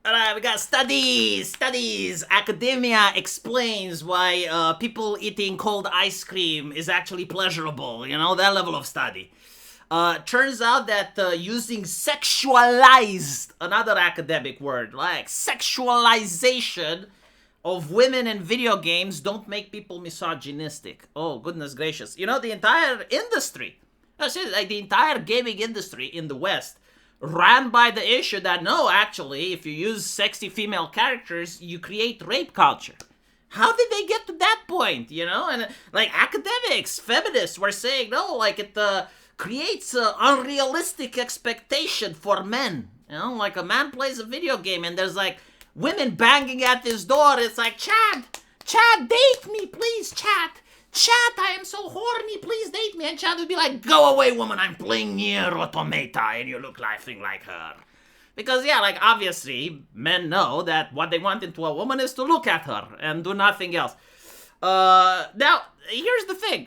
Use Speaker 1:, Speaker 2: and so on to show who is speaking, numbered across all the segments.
Speaker 1: All right, we got studies. Academia explains why people eating cold ice cream is actually pleasurable. You know, that level of study. Turns out that using sexualized, another academic word, like sexualization of women in video games don't make people misogynistic. Oh, goodness gracious. You know, the entire industry, that's it, like the entire gaming industry in the West ran by the issue that no, actually, if you use sexy female characters, you create rape culture. How did they get to that point, you know? And like academics, feminists were saying, no, like it creates an unrealistic expectation for men. You know, like a man plays a video game and there's like women banging at his door. It's like, Chad, date me, please, Chad. Chad, I am so horny, please date me. And Chad would be like, go away, woman, I'm playing Nier Automata and you look nothing like her. Because, yeah, like, obviously, men know that what they want into a woman is to look at her and do nothing else. Now, here's the thing.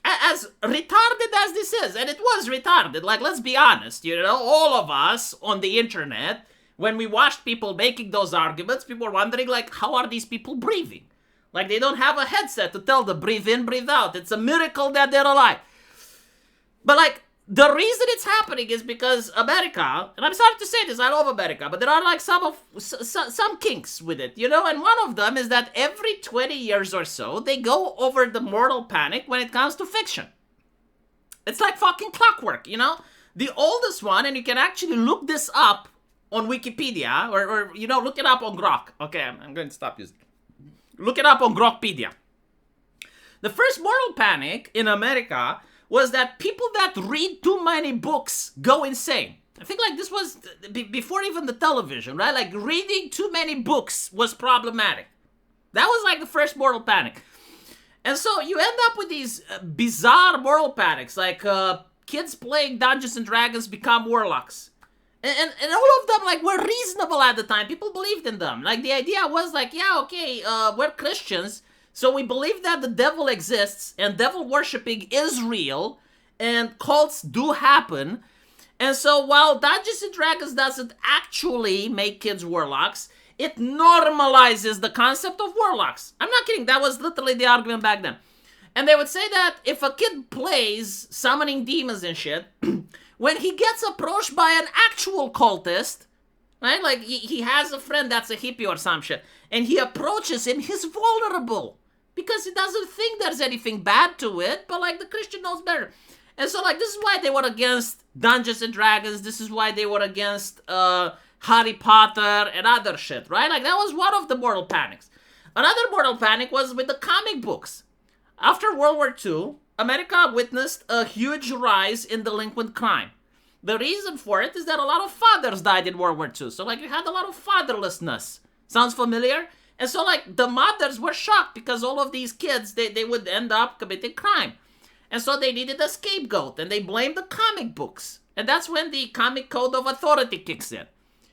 Speaker 1: As retarded as this is, and it was retarded, like, let's be honest, you know, all of us on the internet, when we watched people making those arguments, people were wondering, like, how are these people breathing? Like, they don't have a headset to tell them, breathe in, breathe out. It's a miracle that they're alive. But, like, the reason it's happening is because America, and I'm sorry to say this, I love America, but there are, like, some kinks with it, you know? And one of them is that every 20 years or so, they go over the moral panic when it comes to fiction. It's like fucking clockwork, you know? The oldest one, and you can actually look this up on Wikipedia, or you know, look it up on Grok. Okay, I'm going to stop using it. Look it up on Grokpedia. The first moral panic in America was that people that read too many books go insane. I think like this was before even the television, right? Like reading too many books was problematic. That was like the first moral panic. And so you end up with these bizarre moral panics, like kids playing Dungeons and Dragons become warlocks. And all of them, like, were reasonable at the time. People believed in them. Like, the idea was, like, yeah, okay, we're Christians, so we believe that the devil exists, and devil worshipping is real, and cults do happen. And so while Dungeons and Dragons doesn't actually make kids warlocks, it normalizes the concept of warlocks. I'm not kidding. That was literally the argument back then. And they would say that if a kid plays summoning demons and shit, when he gets approached by an actual cultist, right? Like he has a friend that's a hippie or some shit, and he approaches him, he's vulnerable because he doesn't think there's anything bad to it, but like the Christian knows better. And so like this is why they were against Dungeons and Dragons, this is why they were against Harry Potter and other shit, right? Like that was one of the moral panics. Another moral panic was with the comic books. After World War II, America witnessed a huge rise in delinquent crime. The reason for it is that a lot of fathers died in World War II. So, like, you had a lot of fatherlessness. Sounds familiar? And so, like, the mothers were shocked because all of these kids, they would end up committing crime. And so they needed a scapegoat, and they blamed the comic books. And that's when the comic code of authority kicks in.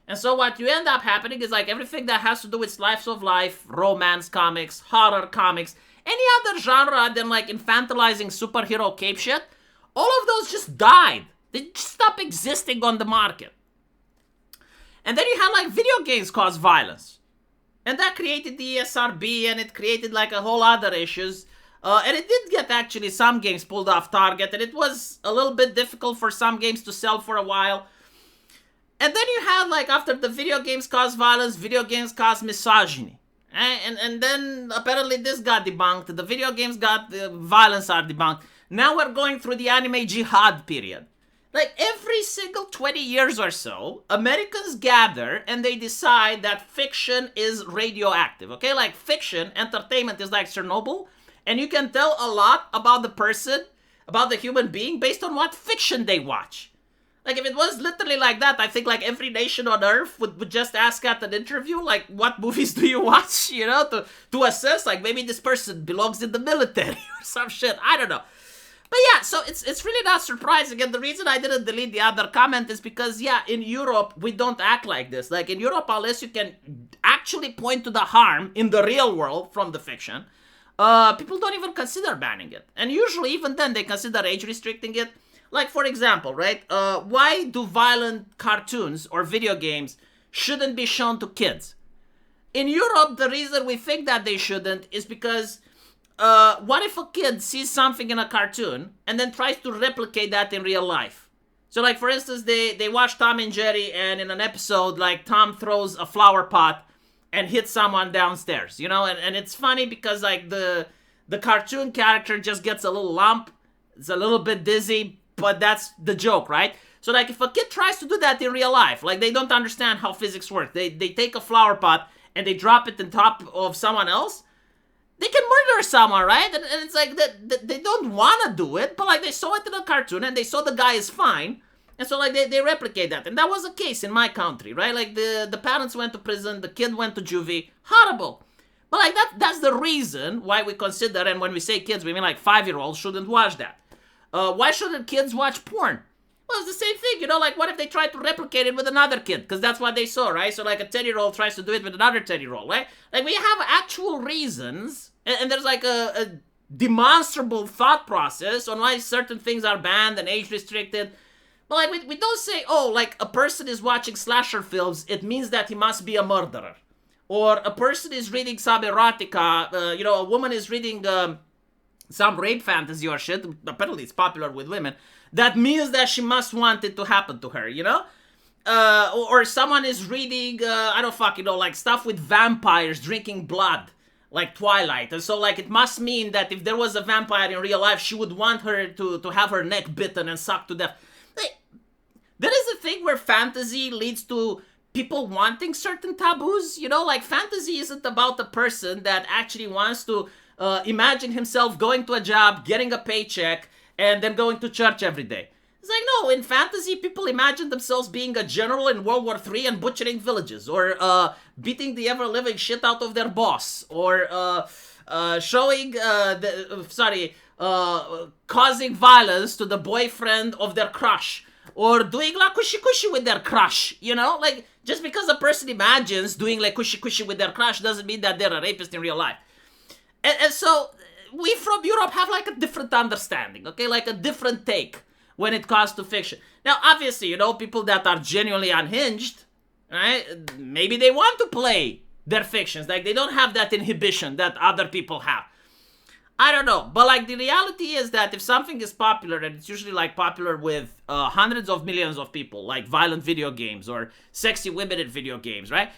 Speaker 1: And so what you end up happening is, like, everything that has to do with slice of life, romance comics, horror comics, any other genre than like infantilizing superhero cape shit, all of those just died. They just stopped existing on the market. And then you had like video games cause violence. And that created the ESRB and it created like a whole other issues. And it did get actually some games pulled off target and it was a little bit difficult for some games to sell for a while. And then you had like after the video games cause violence, video games cause misogyny. And then apparently this got debunked. The video games got violence are debunked. Now we're going through the anime jihad period. Like every single 20 years or so, Americans gather and they decide that fiction is radioactive. Okay, like fiction, entertainment is like Chernobyl, and you can tell a lot about the person, about the human being based on what fiction they watch. Like, if it was literally like that, I think, like, every nation on Earth would just ask at an interview, like, what movies do you watch, you know, to assess, like, maybe this person belongs in the military or some shit. I don't know. But yeah, so it's really not surprising. And the reason I didn't delete the other comment is because, yeah, in Europe, we don't act like this. Like, in Europe, unless you can actually point to the harm in the real world from the fiction, people don't even consider banning it. And usually, even then, they consider age restricting it. Like, for example, right? Why do violent cartoons or video games shouldn't be shown to kids. In Europe, the reason we think that they shouldn't is because what if a kid sees something in a cartoon and then tries to replicate that in real life? So, like, for instance, they watch Tom and Jerry, and in an episode, like, Tom throws a flower pot and hits someone downstairs, you know? And it's funny because, like, the cartoon character just gets a little lump. It's a little bit dizzy, but that's the joke, right? So, like, if a kid tries to do that in real life, like, they don't understand how physics work. They take a flower pot and they drop it on top of someone else, they can murder someone, right? And it's like, they don't want to do it, but, like, they saw it in a cartoon and they saw the guy is fine. And so, like, they replicate that. And that was the case in my country, right? Like, the parents went to prison, the kid went to juvie. Horrible. But, like, that's the reason why we consider, and when we say kids, we mean, like, 5-year-olds shouldn't watch that. Why shouldn't kids watch porn? Well, it's the same thing, you know, like, what if they try to replicate it with another kid? Because that's what they saw, right? So, like, a 10-year-old tries to do it with another 10-year-old, right? Like, we have actual reasons, and there's, like, a demonstrable thought process on why certain things are banned and age-restricted. But, like, we don't say, oh, like, a person is watching slasher films, it means that he must be a murderer. Or a person is reading some erotica, you know, a woman is reading some rape fantasy or shit, apparently it's popular with women, that means that she must want it to happen to her, you know? Or someone is reading, I don't fucking know, like stuff with vampires drinking blood, like Twilight. And so, like, it must mean that if there was a vampire in real life, she would want her to have her neck bitten and sucked to death. There is a thing where fantasy leads to people wanting certain taboos, you know? Like, fantasy isn't about the person that actually wants to imagine himself going to a job, getting a paycheck, and then going to church every day. It's like, no, in fantasy, people imagine themselves being a general in World War III and butchering villages, or beating the ever-living shit out of their boss, or causing violence to the boyfriend of their crush, or doing la kushi-kushi with their crush, you know? Like, just because a person imagines doing la kushi-kushi with their crush doesn't mean that they're a rapist in real life. And so, we from Europe have, like, a different understanding, okay? Like, a different take when it comes to fiction. Now, obviously, you know, people that are genuinely unhinged, right? Maybe they want to play their fictions. Like, they don't have that inhibition that other people have. I don't know. But, like, the reality is that if something is popular, and it's usually, like, popular with hundreds of millions of people, like violent video games or sexy women in video games, right?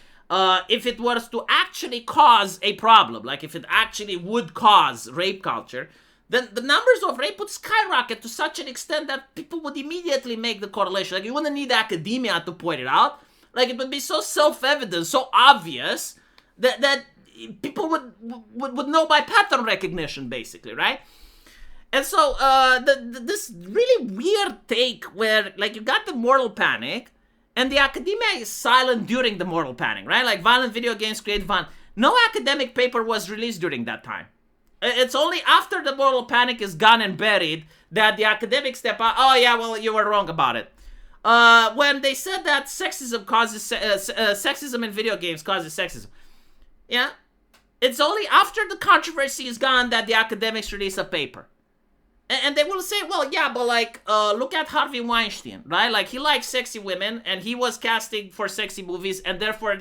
Speaker 1: If it was to actually cause a problem, like if it actually would cause rape culture, then the numbers of rape would skyrocket to such an extent that people would immediately make the correlation. Like, you wouldn't need academia to point it out. Like, it would be so self-evident, so obvious, that people would know by pattern recognition, basically, right? And so, this really weird take where, like, you got the moral panic, and the academia is silent during the moral panic, right? Like, violent video games create violence. No academic paper was released during that time. It's only after the moral panic is gone and buried that the academics step out. Oh, yeah, well, you were wrong about it. When they said that sexism causes sexism in video games causes sexism. Yeah? It's only after the controversy is gone that the academics release a paper. And they will say, well, yeah, but, like, look at Harvey Weinstein, right? Like, he likes sexy women, and he was casting for sexy movies, and therefore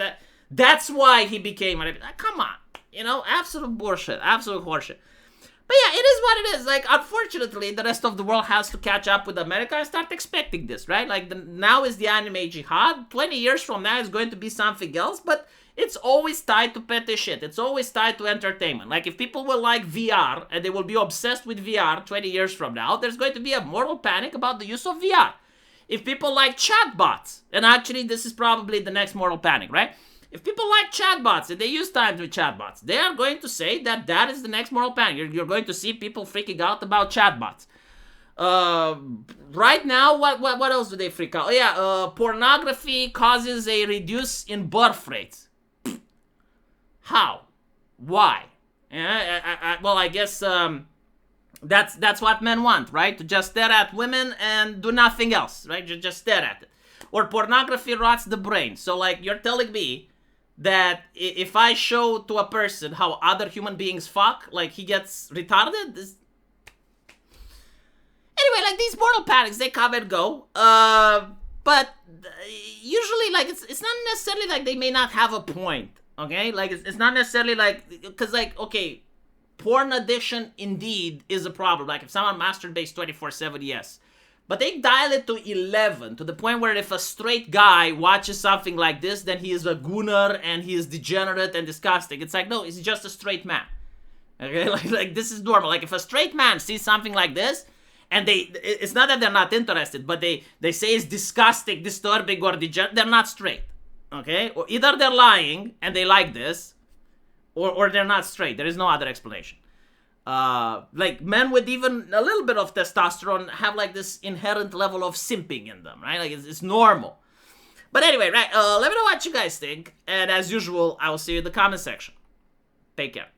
Speaker 1: that's why he became a rapist. Come on. You know, absolute bullshit, absolute horseshit. But yeah, it is what it is. Like, unfortunately, the rest of the world has to catch up with America and start expecting this, right? Like, now is the anime jihad. 20 years from now is going to be something else, but it's always tied to petty shit. It's always tied to entertainment. Like, if people will like VR, and they will be obsessed with VR 20 years from now, there's going to be a moral panic about the use of VR. If people like chatbots, and actually this is probably the next moral panic, right? If people like chatbots and they use time with chatbots, they are going to say that that is the next moral panic. You're going to see people freaking out about chatbots. Right now, what else do they freak out? Oh, yeah, pornography causes a reduce in birth rates. How? Why? Well, I guess that's what men want, right? To just stare at women and do nothing else, right? Just stare at it. Or pornography rots the brain. So, like, you're telling me that if I show to a person how other human beings fuck, like, he gets retarded? Anyway, like, these moral panics, they come and go. But usually, like, it's not necessarily like they may not have a point, okay? Like, it's not necessarily like, because, like, okay, porn addiction indeed is a problem. Like, if someone masturbates 24/7, yes. But they dial it to 11, to the point where if a straight guy watches something like this, then he is a gooner and he is degenerate and disgusting. It's like, no, he's just a straight man. Okay, like this is normal. Like, if a straight man sees something like this, and it's not that they're not interested, but they say it's disgusting, disturbing, or degenerate, they're not straight. Okay? Or either they're lying and they like this, or they're not straight. There is no other explanation. Like, men with even a little bit of testosterone have like this inherent level of simping in them, right? Like, it's normal. But anyway, right, let me know what you guys think, and as usual, I will see you in the comment section. Take care.